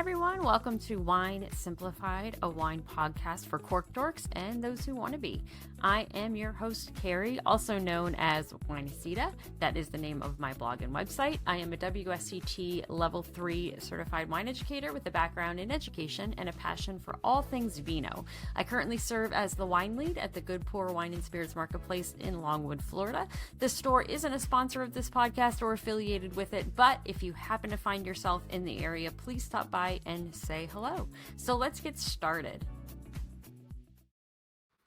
everyone. Welcome to Wine Simplified, a wine podcast for cork dorks and those who want to be. I am your host, Carrie, also known as Winecita. That is the name of my blog and website. I am a WSET Level 3 certified wine educator with a background in education and a passion for all things vino. I currently serve as the wine lead at the Good Pour Wine and Spirits Marketplace in Longwood, Florida. The store isn't a sponsor of this podcast or affiliated with it, but if you happen to find yourself in the area, please stop by and say hello. So let's get started.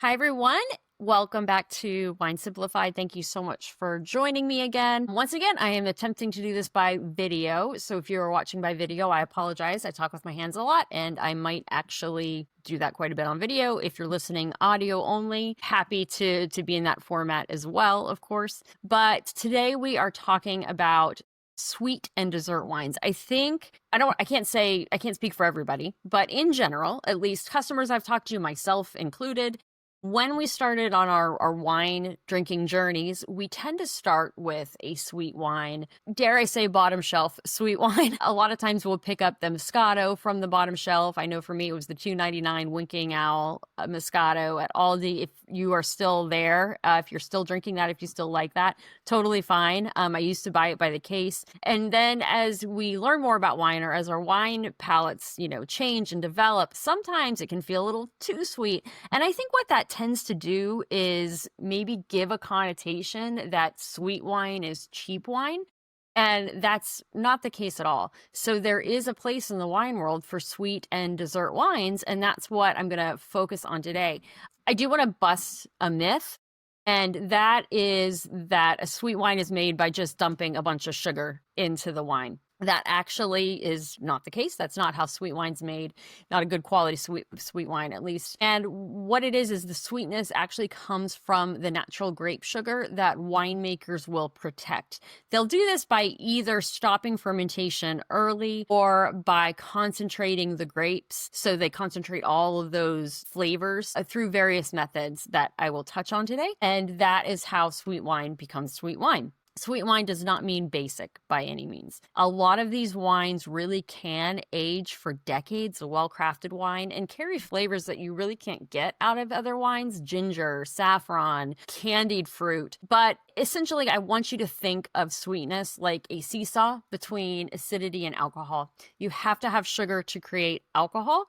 Hi, everyone. Welcome back to Wine Simplified. Thank you so much for joining me again. Once again, I am attempting to do this by video. So if you're watching by video, I apologize. I talk with my hands a lot, and I might actually do that quite a bit on video. If you're listening audio only, happy to be in that format as well, of course. But today we are talking about sweet and dessert wines. I can't speak for everybody, but in general, at least customers I've talked to, myself included, when we started on our wine drinking journeys, we tend to start with a sweet wine, dare I say bottom shelf sweet wine. A lot of times we'll pick up the Moscato from the bottom shelf. I know for me it was the $2.99 Winking Owl Moscato at Aldi. If you are still there, if you're still drinking that, if you still like that, totally fine. I used to buy it by the case. And then as we learn more about wine, or as our wine palates, change and develop, sometimes it can feel a little too sweet. And I think what that tends to do is maybe give a connotation that sweet wine is cheap wine. And that's not the case at all. So there is a place in the wine world for sweet and dessert wines, and that's what I'm going to focus on today. I do want to bust a myth, and that is that a sweet wine is made by just dumping a bunch of sugar into the wine. That actually is not the case. That's not how sweet wine's made. Not a good quality sweet wine, at least. And what it is the sweetness actually comes from the natural grape sugar that winemakers will protect. They'll do this by either stopping fermentation early or by concentrating the grapes. So they concentrate all of those flavors through various methods that I will touch on today. And that is how sweet wine becomes sweet wine. Sweet wine does not mean basic by any means. A lot of these wines really can age for decades, a well-crafted wine, and carry flavors that you really can't get out of other wines: ginger, saffron, candied fruit. But essentially, I want you to think of sweetness like a seesaw between acidity and alcohol. You have to have sugar to create alcohol.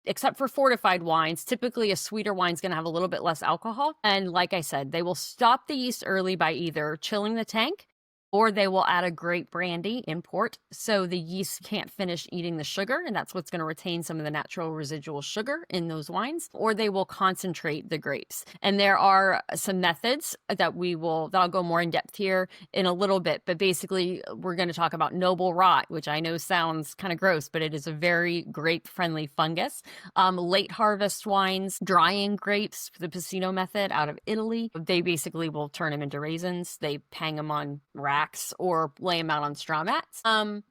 Except for fortified wines, typically a sweeter wine is going to have a little bit less alcohol. And like I said, they will stop the yeast early by either chilling the tank, or they will add a grape brandy in port so the yeast can't finish eating the sugar, and that's what's going to retain some of the natural residual sugar in those wines, or they will concentrate the grapes. And there are some methods that I'll go more in depth here in a little bit, but basically we're going to talk about noble rot, which I know sounds kind of gross, but it is a very grape-friendly fungus. Late harvest wines, drying grapes, the passito method out of Italy. They basically will turn them into raisins. They hang them on racks or lay them out on straw mats. And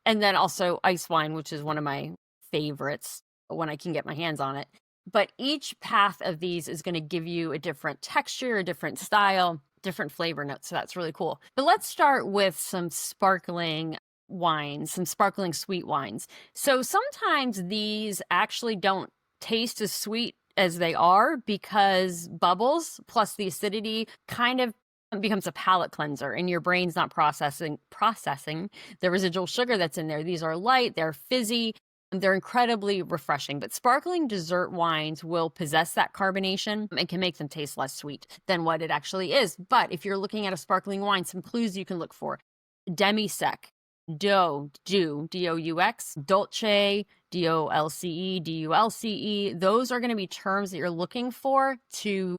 then also ice wine, which is one of my favorites when I can get my hands on it. But each path of these is going to give you a different texture, a different style, different flavor notes. So that's really cool. But let's start with some sparkling wines, some sparkling sweet wines. So sometimes these actually don't taste as sweet as they are because bubbles plus the acidity kind of becomes a palate cleanser, and your brain's not processing the residual sugar that's in there. These are light, they're fizzy, and they're incredibly refreshing. But sparkling dessert wines will possess that carbonation and can make them taste less sweet than what it actually is. But if you're looking at a sparkling wine, some clues you can look for: demi-sec, D-O-U-X, dolce, D-O-L-C-E, D-U-L-C-E. Those are going to be terms that you're looking for to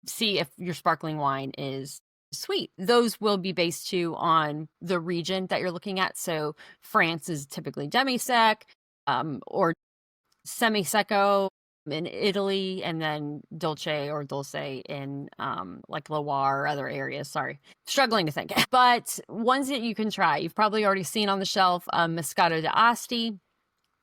see if your sparkling wine is sweet. Those will be based too on the region that you're looking at. So France is typically demi-sec, or semi-secco in Italy, and then dolce or dulce in like Loire or other areas. Sorry, struggling to think. But ones that you can try, you've probably already seen on the shelf, Moscato d'Asti.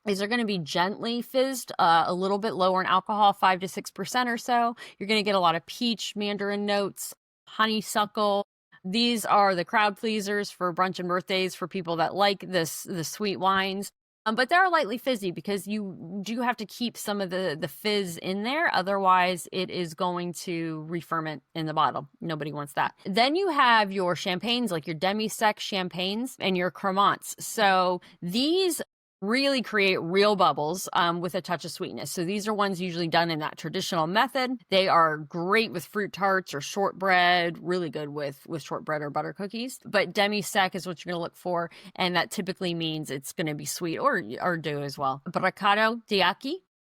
These are going to be gently fizzed, a little bit lower in alcohol, 5 to 6% or so. You're going to get a lot of peach, mandarin notes, honeysuckle. These are the crowd pleasers for brunch and birthdays for people that like the sweet wines. But they're lightly fizzy because you do have to keep some of the fizz in there. Otherwise, it is going to re-ferment in the bottle. Nobody wants that. Then you have your champagnes, like your demi-sec champagnes and your cremants. So these really create real bubbles with a touch of sweetness. So these are ones usually done in that traditional method. They are great with fruit tarts or shortbread, really good with shortbread or butter cookies. But demi-sec is what you're going to look for, and that typically means it's going to be sweet or dough as well. Moscato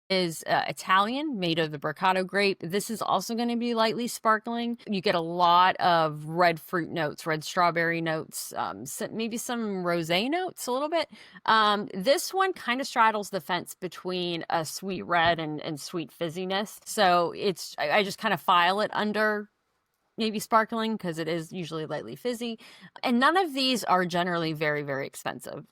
is Italian, made of the Moscato grape. This is also going to be lightly sparkling. You get a lot of red fruit notes, red strawberry notes, maybe some rosé notes a little bit. This one kind of straddles the fence between a sweet red and sweet fizziness. So I just kind of file it under maybe sparkling because it is usually lightly fizzy. And none of these are generally very, very expensive.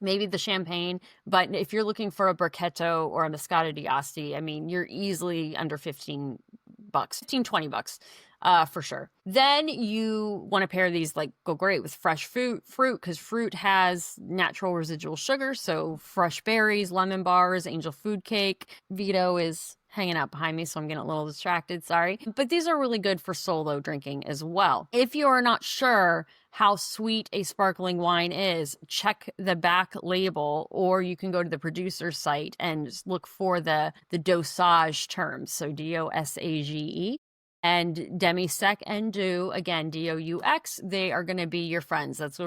Maybe the champagne, but if you're looking for a Brachetto or a Moscato d'Asti, I mean, you're easily under $15, $20 for sure. Then you want to pair these, like, go great with fresh fruit because fruit has natural residual sugar. So fresh berries, lemon bars, angel food cake. Vito is hanging out behind me, so I'm getting a little distracted, sorry. But these are really good for solo drinking as well. If you are not sure how sweet a sparkling wine is, check the back label, or you can go to the producer's site and look for the dosage terms. So DOSAGE. And demi-sec and doux, again, DOUX, they are going to be your friends. That's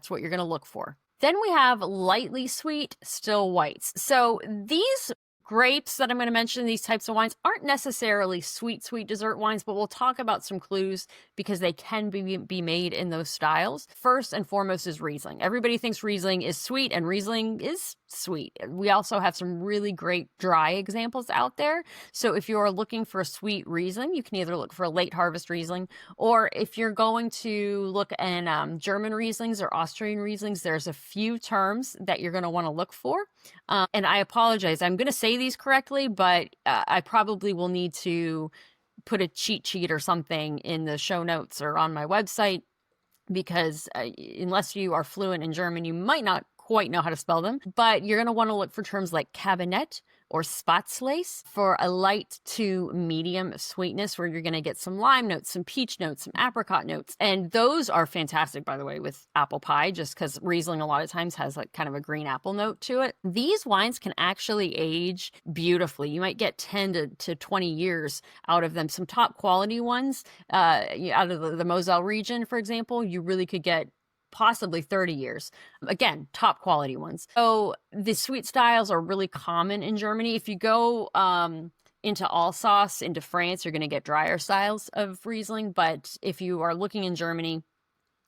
what you're going to look for. Then we have lightly sweet still whites. So these grapes that I'm going to mention, these types of wines, aren't necessarily sweet dessert wines, but we'll talk about some clues because they can be made in those styles. First and foremost is Riesling. Everybody thinks Riesling is sweet, and Riesling is sweet. We also have some really great dry examples out there. So if you're looking for a sweet Riesling, you can either look for a late harvest Riesling, or if you're going to look in German Rieslings or Austrian Rieslings, there's a few terms that you're going to want to look for. And I apologize, I'm going to say these correctly, but I probably will need to put a cheat sheet or something in the show notes or on my website, because unless you are fluent in German, you might not quite know how to spell them. But you're going to want to look for terms like Cabinet or Spätlese for a light to medium sweetness, where you're going to get some lime notes, some peach notes, some apricot notes. And those are fantastic, by the way, with apple pie, just because Riesling a lot of times has like kind of a green apple note to it. These wines can actually age beautifully. You might get 10 to 20 years out of them. Some top quality ones out of the Moselle region, for example, you really could get possibly 30 years. Again, top quality ones. So the sweet styles are really common in Germany. If you go into Alsace, into France, you're going to get drier styles of Riesling. But if you are looking in Germany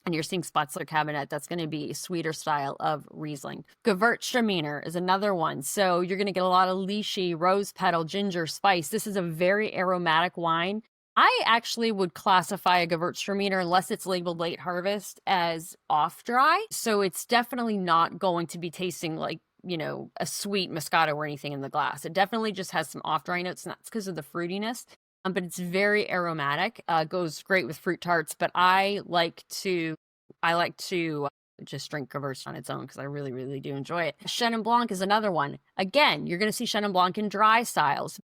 and you're seeing Spätzle Cabinet, that's going to be a sweeter style of Riesling. Gewürztraminer is another one. So you're going to get a lot of lychee, rose petal, ginger, spice. This is a very aromatic wine. I actually would classify a Gewürztraminer, unless it's labeled late harvest, as off dry. So it's definitely not going to be tasting like, you know, a sweet Moscato or anything in the glass. It definitely just has some off dry notes, and that's because of the fruitiness. But it's very aromatic. Goes great with fruit tarts. But I like to just drink Gewürz on its own because I really, really do enjoy it. Chenin Blanc is another one. Again, you're going to see Chenin Blanc in dry styles.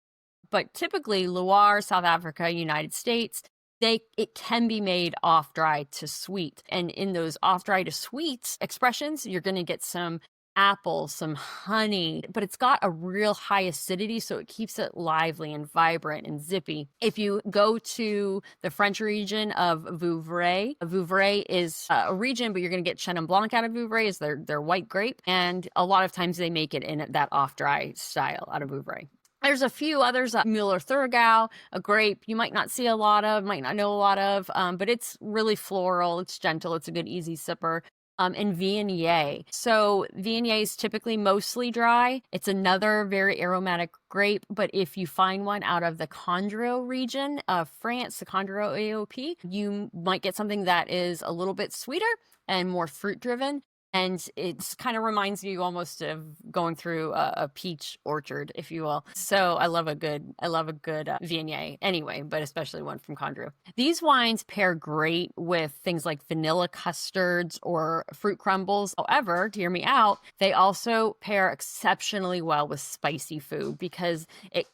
But typically Loire, South Africa, United States, it can be made off dry to sweet. And in those off dry to sweet expressions, you're going to get some apple, some honey, but it's got a real high acidity, so it keeps it lively and vibrant and zippy. If you go to the French region of Vouvray, Vouvray is a region, but you're going to get Chenin Blanc out of Vouvray, is their white grape. And a lot of times they make it in that off dry style out of Vouvray. There's a few others, Müller-Thurgau, a grape you might not see a lot of, might not know a lot of, but it's really floral, it's gentle, it's a good easy sipper. And Viognier. So Viognier is typically mostly dry. It's another very aromatic grape, but if you find one out of the Condrieu region of France, the Condrieu AOP, you might get something that is a little bit sweeter and more fruit driven. And it kind of reminds you almost of going through a peach orchard, if you will. So I love a good Viognier anyway, but especially one from Condrieu. These wines pair great with things like vanilla custards or fruit crumbles. However, to hear me out, they also pair exceptionally well with spicy food because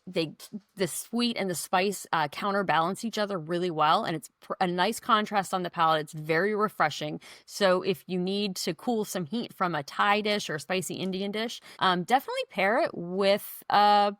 the sweet and the spice counterbalance each other really well, and it's a nice contrast on the palate. It's very refreshing. So if you need to cool some heat from a Thai dish or a spicy Indian dish, definitely pair it with a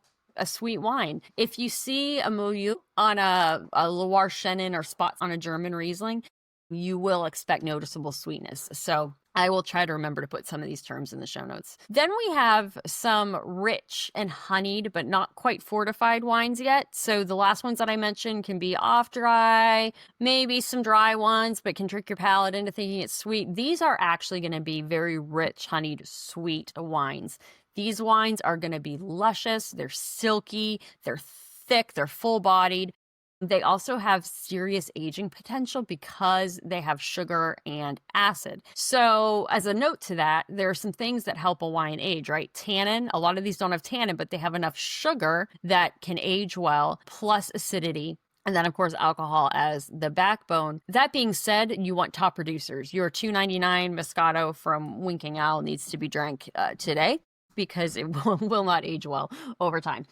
sweet wine. If you see a milieu on a Loire Chenin or spots on a German Riesling, you will expect noticeable sweetness. So I will try to remember to put some of these terms in the show notes. Then we have some rich and honeyed, but not quite fortified wines yet. So the last ones that I mentioned can be off dry, maybe some dry ones, but can trick your palate into thinking it's sweet. These are actually going to be very rich, honeyed, sweet wines. These wines are going to be luscious, they're silky, they're thick, they're full-bodied. They also have serious aging potential because they have sugar and acid. So as a note to that, there are some things that help a wine age, right? Tannin, a lot of these don't have tannin, but they have enough sugar that can age well, plus acidity. And then, of course, alcohol as the backbone. That being said, you want top producers. Your $2.99 Moscato from Winking Owl needs to be drank today because it will not age well over time.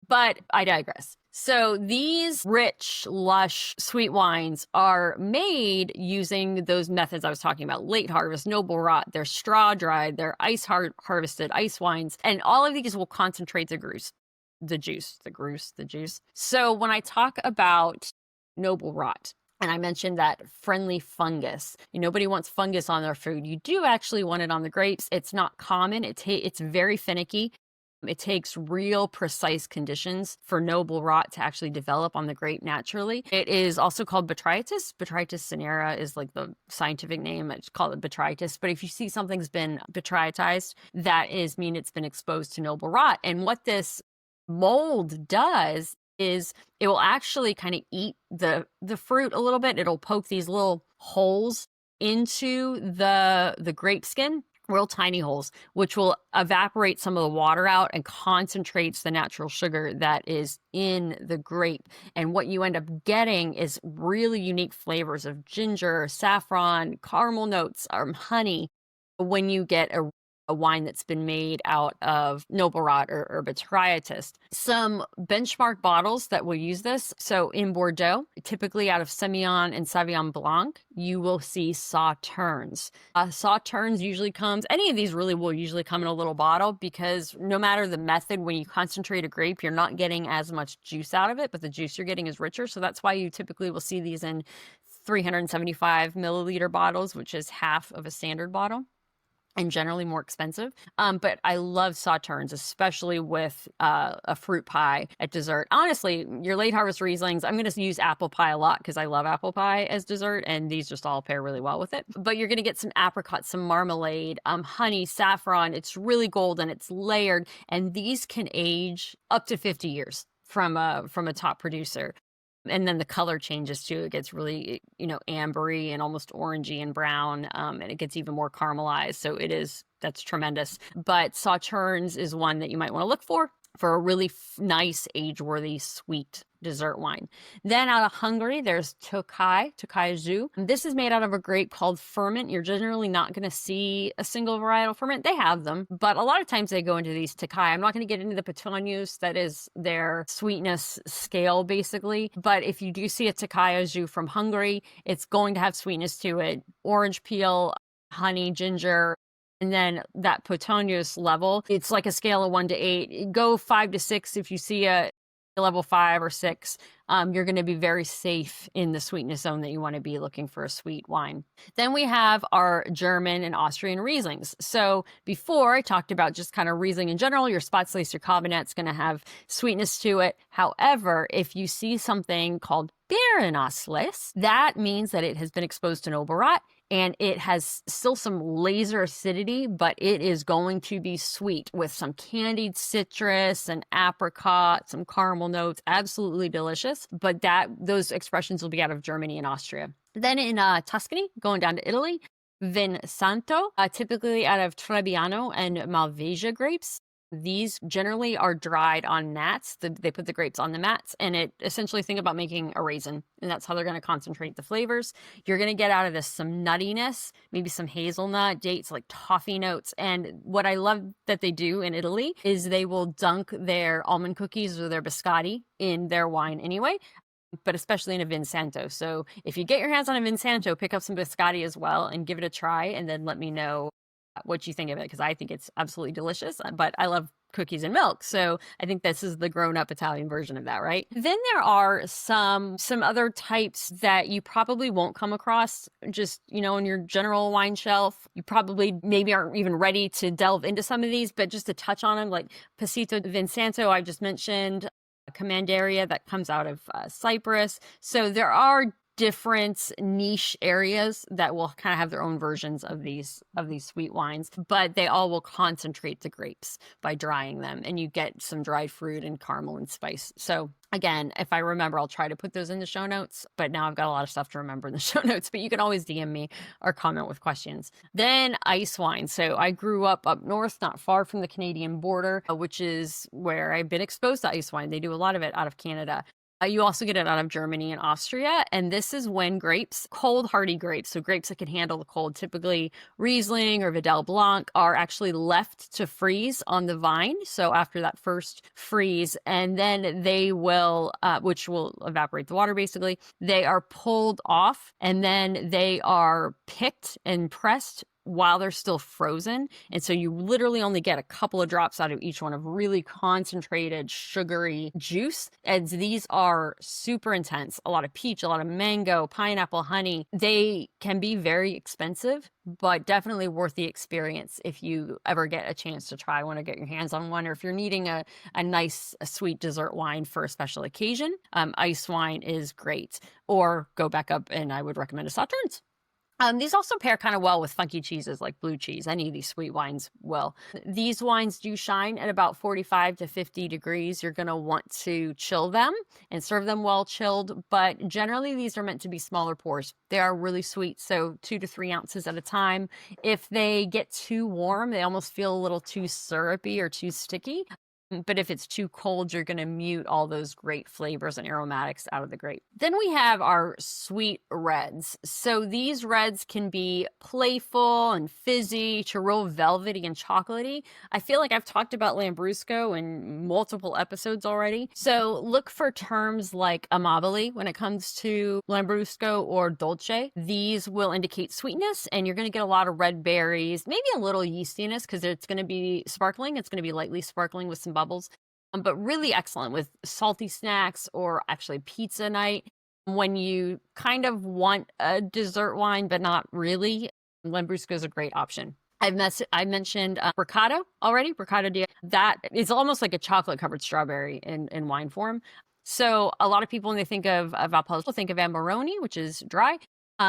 But I digress. So these rich, lush, sweet wines are made using those methods I was talking about. Late harvest, noble rot, they're straw dried, they're ice harvested, ice wines. And all of these will concentrate the juice. So when I talk about noble rot, and I mentioned that friendly fungus, nobody wants fungus on their food. You do actually want it on the grapes. It's not common. It's very finicky. It takes real precise conditions for noble rot to actually develop on the grape naturally. It is also called botrytis. Botrytis cinerea is like the scientific name. It's called botrytis. But if you see something's been botrytized, that mean it's been exposed to noble rot. And what this mold does is it will actually kind of eat the fruit a little bit. It'll poke these little holes into the grape skin, real tiny holes, which will evaporate some of the water out and concentrates the natural sugar that is in the grape. And what you end up getting is really unique flavors of ginger, saffron, caramel notes, honey, when you get a wine that's been made out of noble rot or botrytis. Some benchmark bottles that will use this. So in Bordeaux, typically out of Semillon and Sauvignon Blanc, you will see Sauternes. Sauternes usually comes, any of these really will usually come in a little bottle because no matter the method, when you concentrate a grape, you're not getting as much juice out of it, but the juice you're getting is richer. So that's why you typically will see these in 375 milliliter bottles, which is half of a standard bottle, and generally more expensive. But I love Sauternes, especially with a fruit pie at dessert. Honestly, your late harvest Rieslings, I'm going to use apple pie a lot because I love apple pie as dessert, and these just all pair really well with it. But you're going to get some apricot, some marmalade, honey, saffron. It's really golden, it's layered, and these can age up to 50 years from a top producer. And then the color changes too. It gets really, ambery and almost orangey and brown, and it gets even more caramelized. So that's tremendous. But Sauternes is one that you might want to look for a really nice, age-worthy, sweet dessert wine. Then out of Hungary, there's Tokaji Aszú. This is made out of a grape called ferment. You're generally not going to see a single varietal ferment. They have them, but a lot of times they go into these Tokaji. I'm not going to get into the Petunius, that is their sweetness scale, basically. But if you do see a Tokaji Aszú from Hungary, it's going to have sweetness to it. Orange peel, honey, ginger. And then that Petunius level, it's like a scale of 1 to 8. Go 5 to 6 if you see a level 5 or 6. You're going to be very safe in the sweetness zone that you want to be looking for a sweet wine. Then we have our German and Austrian Rieslings. So before I talked about just kind of Riesling in general, your Spätlese, your Kabinet's going to have sweetness to it. However, if you see something called Beerenauslese, that means that it has been exposed to noble rot. And it has still some laser acidity, but it is going to be sweet with some candied citrus and apricot, some caramel notes, absolutely delicious. But those expressions will be out of Germany and Austria. Then in Tuscany, going down to Italy, Vin Santo, typically out of Trebbiano and Malvasia grapes. These generally are dried on mats. They put the grapes on the mats, and it essentially think about making a raisin, and that's how they're going to concentrate the flavors. You're going to get out of this some nuttiness, maybe some hazelnut, dates, like toffee notes. And what I love that they do in Italy is they will dunk their almond cookies or their biscotti in their wine anyway, but especially in a Vin Santo. So if you get your hands on a Vin Santo, pick up some biscotti as well and give it a try, and then let me know what you think of it, because I think it's absolutely delicious. But I love cookies and milk, so I think this is the grown-up Italian version of that, right? Then there are some other types that you probably won't come across just, you know, in your general wine shelf. You probably maybe aren't even ready to delve into some of these, but just to touch on them, like Passito Vin Santo, I just mentioned, Commanderia that comes out of Cyprus. So there are different niche areas that will kind of have their own versions of these sweet wines, but they all will concentrate the grapes by drying them, and you get some dried fruit and caramel and spice. So again, if I remember, I'll try to put those in the show notes, but now I've got a lot of stuff to remember in the show notes, but you can always DM me or comment with questions. Then ice wine. So I grew up north, not far from the Canadian border, which is where I've been exposed to ice wine. They do a lot of it out of Canada. You also get it out of Germany and Austria, and this is when grapes, cold hardy grapes, so grapes that can handle the cold, typically Riesling or Vidal Blanc, are actually left to freeze on the vine. So after that first freeze, and then they will, which will evaporate the water basically, they are pulled off, and then they are picked and pressed while they're still frozen. And so you literally only get a couple of drops out of each one of really concentrated sugary juice. And these are super intense. A lot of peach, a lot of mango, pineapple, honey. They can be very expensive, but definitely worth the experience if you ever get a chance to try one or get your hands on one, or if you're needing a nice sweet dessert wine for a special occasion. Ice wine is great. Or go back up, and I would recommend a Sauternes. These also pair kind of well with funky cheeses like blue cheese. Any of these sweet wines will. These wines do shine at about 45 to 50 degrees. You're going to want to chill them and serve them well chilled, but generally these are meant to be smaller pours. They are really sweet, so 2 to 3 ounces at a time. If they get too warm, they almost feel a little too syrupy or too sticky. But if it's too cold, you're going to mute all those great flavors and aromatics out of the grape. Then we have our sweet reds. So these reds can be playful and fizzy to real velvety and chocolatey. I feel like I've talked about Lambrusco in multiple episodes already. So look for terms like amabile when it comes to Lambrusco or dolce. These will indicate sweetness, and you're going to get a lot of red berries, maybe a little yeastiness because it's going to be sparkling. It's going to be lightly sparkling with some bubbles, but really excellent with salty snacks or actually pizza night. When you kind of want a dessert wine, but not really, Lambrusco is a great option. I mentioned Ricciato already. Ricciato, that is almost like a chocolate covered strawberry in wine form. So a lot of people, when they think of Valpolicella, think of Amarone, which is dry.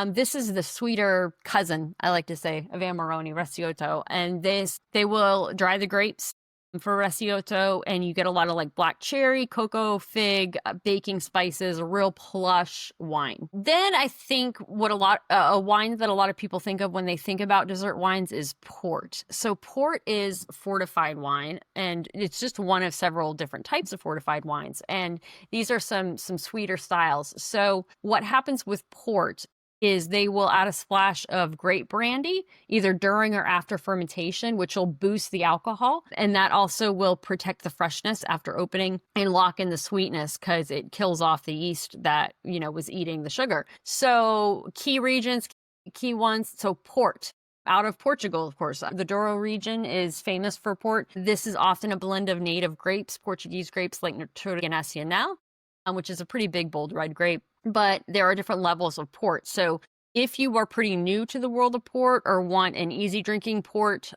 This is the sweeter cousin, I like to say, of Amarone, Recioto. And they will dry the grapes for Recioto, and you get a lot of like black cherry, cocoa, fig, baking spices, a real plush wine. Then I think what a wine that a lot of people think of when they think about dessert wines is port. So port is fortified wine, and it's just one of several different types of fortified wines. And these are some sweeter styles. So what happens with port is they will add a splash of grape brandy either during or after fermentation, which will boost the alcohol. And that also will protect the freshness after opening and lock in the sweetness because it kills off the yeast that, was eating the sugar. So key regions, key ones. So port. Out of Portugal, of course. The Douro region is famous for port. This is often a blend of native grapes, Portuguese grapes like Tokaji Aszú, which is a pretty big, bold red grape. But there are different levels of port. So if you are pretty new to the world of port or want an easier drinking port,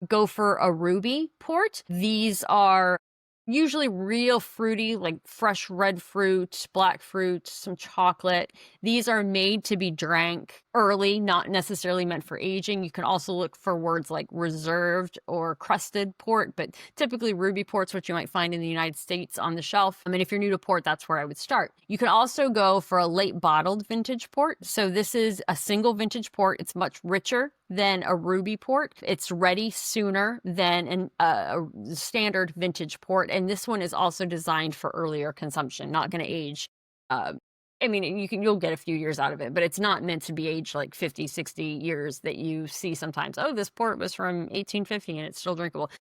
go for a ruby port. These are Usually real fruity, like fresh red fruit, black fruit, some chocolate. These are made to be drank early, not necessarily meant for aging. You can also look for words like reserved or crusted port, but typically ruby port's what you might find in the United States on the shelf. I mean, if you're new to port, that's where I would start. You can also go for a late bottled vintage port. So this is a single vintage port. It's much richer than a ruby port. It's ready sooner than a standard vintage port. And this one is also designed for earlier consumption, not going to age. I mean, you'll get a few years out of it, but it's not meant to be aged like 50, 60 years that you see sometimes. Oh, this port was from 1850 and it's still drinkable.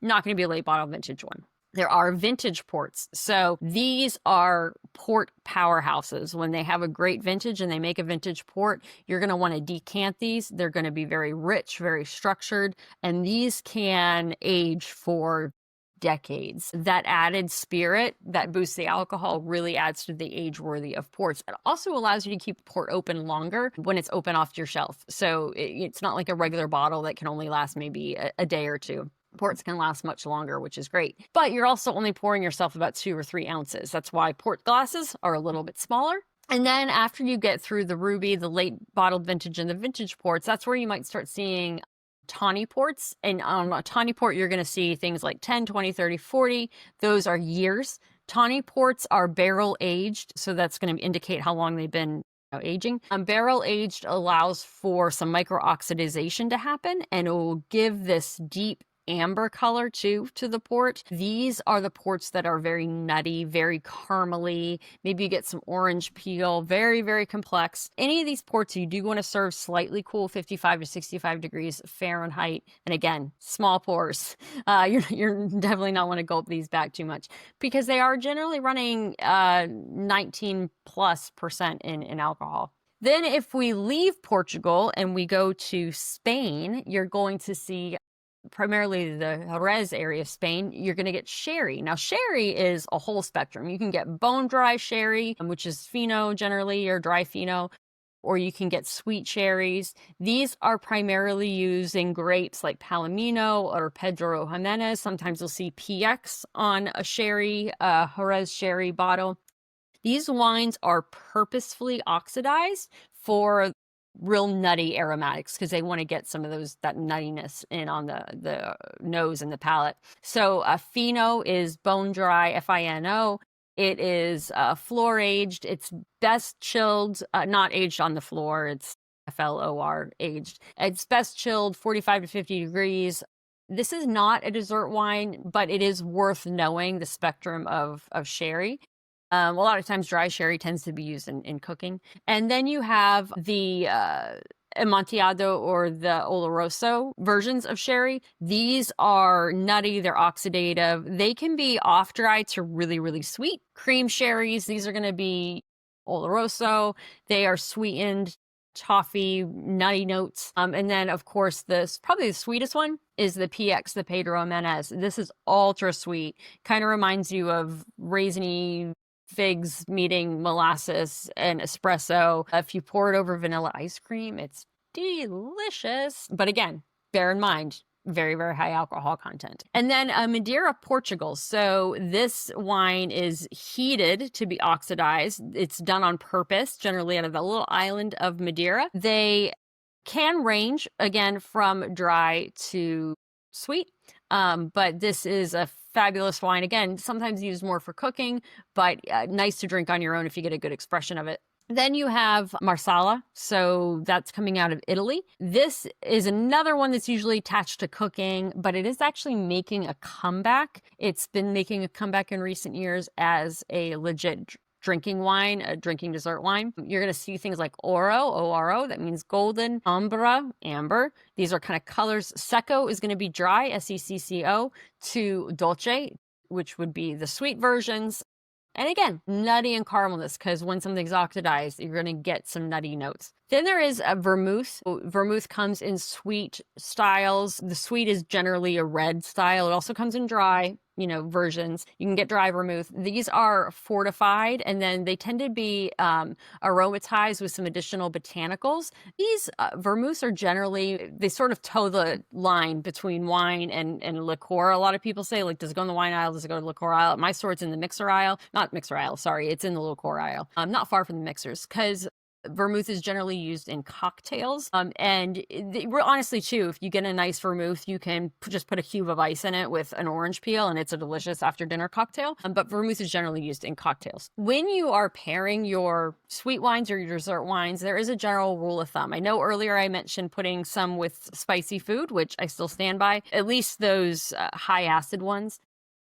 Not going to be a late bottle vintage one. There are vintage ports. So these are port powerhouses. When they have a great vintage and they make a vintage port, you're going to want to decant these. They're going to be very rich, very structured, and these can age for decades. That added spirit that boosts the alcohol really adds to the age worthy of ports. It also allows you to keep port open longer when it's open off your shelf. So it's not like a regular bottle that can only last maybe a day or two. Ports can last much longer, which is great. But you're also only pouring yourself about 2 or 3 ounces. That's why port glasses are a little bit smaller. And then after you get through the ruby, the late bottled vintage, and the vintage ports, that's where you might start seeing tawny ports. And on a tawny port, you're going to see things like 10, 20, 30, 40. Those are years. Tawny ports are barrel aged, so that's going to indicate how long they've been aging. Barrel aged allows for some micro-oxidization to happen, and it will give this deep amber color too to the port. These are the ports that are very nutty, very caramely. Maybe you get some orange peel, very, very complex. Any of these ports you do want to serve slightly cool, 55 to 65 degrees Fahrenheit. And again, small pours. You're definitely not want to gulp these back too much because they are generally running 19+% in alcohol. Then if we leave Portugal and we go to Spain, you're going to see primarily the Jerez area of Spain, you're going to get sherry. Now, sherry is a whole spectrum. You can get bone dry sherry, which is fino generally, or dry fino, or you can get sweet sherries. These are primarily using grapes like Palomino or Pedro Jimenez. Sometimes you'll see PX on a sherry, Jerez sherry bottle. These wines are purposefully oxidized for real nutty aromatics because they want to get some of that nuttiness in on the nose and the palate. So fino is bone dry, FINO. It is floor aged. It's best chilled, not aged on the floor. It's FLOR aged. It's best chilled 45 to 50 degrees. This is not a dessert wine, but it is worth knowing the spectrum of sherry. A lot of times dry sherry tends to be used in cooking. And then you have the Amontillado or the Oloroso versions of sherry. These are nutty, they're oxidative. They can be off dry to really, really sweet. Cream sherries, these are going to be Oloroso. They are sweetened, toffee, nutty notes. And then, of course, probably the sweetest one is the PX, the Pedro Jimenez. This is ultra sweet. Kind of reminds you of raisiny figs meeting molasses and espresso. If you pour it over vanilla ice cream, it's delicious. But again, bear in mind, very, very high alcohol content. And then Madeira, Portugal. So this wine is heated to be oxidized. It's done on purpose, generally out of the little island of Madeira. They can range, again, from dry to sweet. But this is a fabulous wine. Again, sometimes used more for cooking, but nice to drink on your own if you get a good expression of it. Then you have Marsala. So that's coming out of Italy. This is another one that's usually attached to cooking, but it is actually making a comeback. It's been making a comeback in recent years as a legit drinking wine, a drinking dessert wine. You're going to see things like Oro, O-R-O, that means golden, Ambra, amber. These are kind of colors. Secco is going to be dry, S-E-C-C-O, to Dolce, which would be the sweet versions. And again, nutty and caramelous, because when something's oxidized, you're going to get some nutty notes. Then there is a vermouth. Vermouth comes in sweet styles. The sweet is generally a red style. It also comes in dry, versions. You can get dry vermouth. These are fortified, and then they tend to be aromatized with some additional botanicals. These vermouths are generally, they sort of toe the line between wine and liqueur. A lot of people say, like, does it go in the wine aisle? Does it go to the liqueur aisle? My store's in the mixer aisle. Not mixer aisle, sorry. It's in the liqueur aisle. Not far from the mixers, because vermouth is generally used in cocktails. Honestly, too, if you get a nice vermouth, you can just put a cube of ice in it with an orange peel, and it's a delicious after dinner cocktail. But vermouth is generally used in cocktails. When you are pairing your sweet wines or your dessert wines, there is a general rule of thumb. I know earlier I mentioned putting some with spicy food, which I still stand by, at least those high acid ones.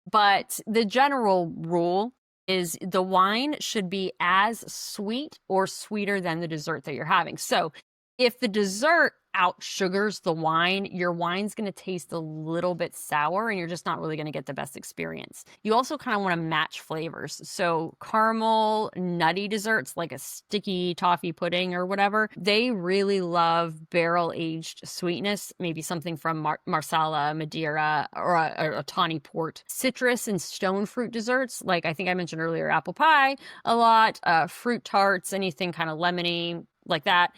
But the general rule is the wine should be as sweet or sweeter than the dessert that you're having. So if the dessert out sugars the wine, your wine's going to taste a little bit sour, and you're just not really going to get the best experience. You also kind of want to match flavors. So caramel, nutty desserts like a sticky toffee pudding or whatever, they really love barrel-aged sweetness, maybe something from Marsala, Madeira, or a tawny port. Citrus and stone fruit desserts, like I think I mentioned earlier, apple pie a lot, fruit tarts, anything kind of lemony like that.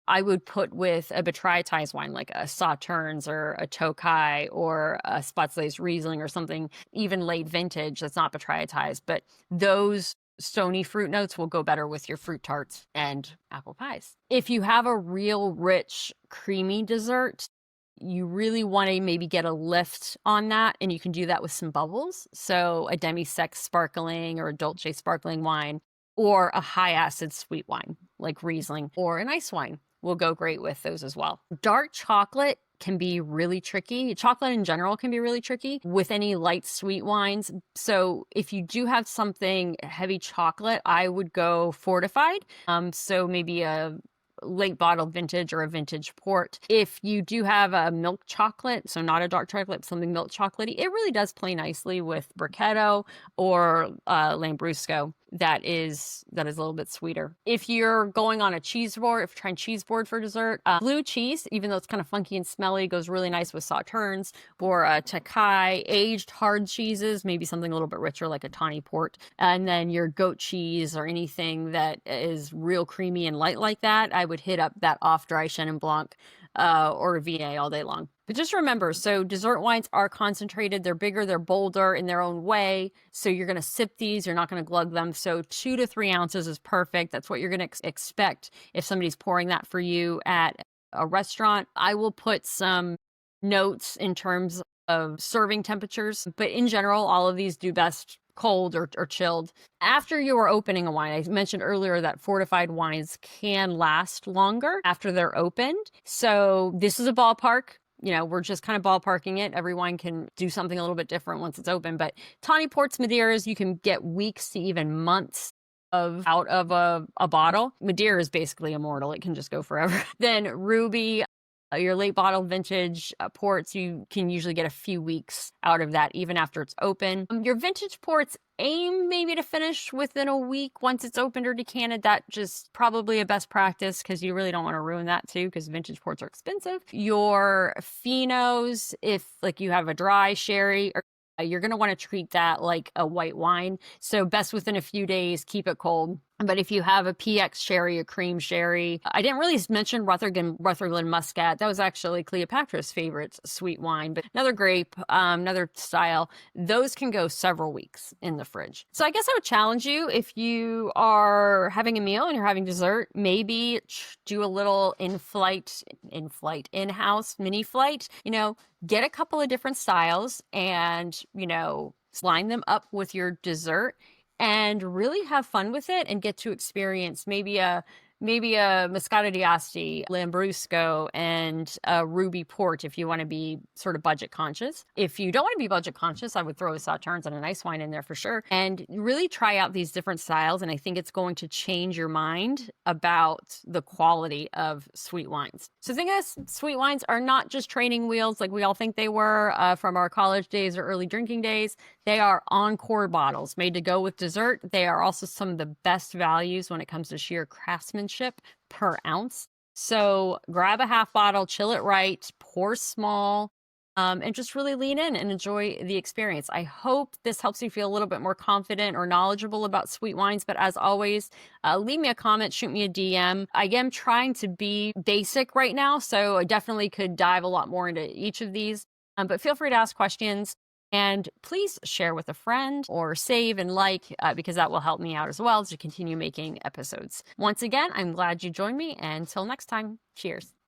I would put with a botrytis wine like a Sauternes or a Tokaji or a Spätlese Riesling or something, even late vintage that's not botrytis. But those stony fruit notes will go better with your fruit tarts and apple pies. If you have a real rich, creamy dessert, you really want to maybe get a lift on that, and you can do that with some bubbles. So a demi-sec sparkling or a dolce sparkling wine, or a high-acid sweet wine like Riesling, or an ice wine will go great with those as well. Dark chocolate can be really tricky. Chocolate in general can be really tricky with any light sweet wines. So if you do have something heavy chocolate, I would go fortified. So maybe a late bottled vintage or a vintage port. If you do have a milk chocolate, so not a dark chocolate, something milk chocolatey, it really does play nicely with Brichetto or Lambrusco. That is a little bit sweeter. If you're going on a cheese board, if you're trying cheese board for dessert, blue cheese, even though it's kind of funky and smelly, goes really nice with Sauternes, or Tokaji. Aged hard cheeses, maybe something a little bit richer like a tawny port. And then your goat cheese or anything that is real creamy and light like that, I would hit up that off-dry Chenin Blanc or a VA all day long. But just remember, so dessert wines are concentrated. They're bigger, they're bolder in their own way. So you're going to sip these, you're not going to glug them. So 2 to 3 ounces is perfect. That's what you're going to expect if somebody's pouring that for you at a restaurant. I will put some notes in terms of serving temperatures, but in general, all of these do best cold or chilled. After you are opening a wine, I mentioned earlier that fortified wines can last longer after they're opened. So this is a ballpark. We're just kind of ballparking it. Every wine can do something a little bit different once it's open. But tawny ports, Madeiras, you can get weeks to even months out of a bottle. Madeira is basically immortal. It can just go forever. Then Ruby, your late bottle vintage ports, you can usually get a few weeks out of that even after it's open. Your vintage ports aim maybe to finish within a week once it's opened or decanted. That just probably a best practice because you really don't want to ruin that too, because vintage ports are expensive. Your Finos, if like you have a dry sherry, you're going to want to treat that like a white wine. So best within a few days, keep it cold. But if you have a PX sherry, a cream sherry, I didn't really mention Rutherglen Muscat. That was actually Cleopatra's favorite sweet wine, but another grape, another style. Those can go several weeks in the fridge. So I guess I would challenge you, if you are having a meal and you're having dessert, maybe do a little in-house mini flight, get a couple of different styles and, line them up with your dessert and really have fun with it and get to experience maybe a Moscato d'Asti, Lambrusco, and a Ruby Port if you want to be sort of budget conscious. If you don't want to be budget conscious, I would throw a Sauternes and a nice wine in there for sure. And really try out these different styles, and I think it's going to change your mind about the quality of sweet wines. So think of this, sweet wines are not just training wheels like we all think they were from our college days or early drinking days. They are encore bottles made to go with dessert. They are also some of the best values when it comes to sheer craftsmanship craftsmanship per ounce. So grab a half bottle, chill it right, pour small, and just really lean in and enjoy the experience. I hope this helps you feel a little bit more confident or knowledgeable about sweet wines. But as always, leave me a comment, shoot me a DM. I am trying to be basic right now, so I definitely could dive a lot more into each of these. But feel free to ask questions. And please share with a friend or save and like, because that will help me out as well to continue making episodes. Once again, I'm glad you joined me. And until next time, cheers.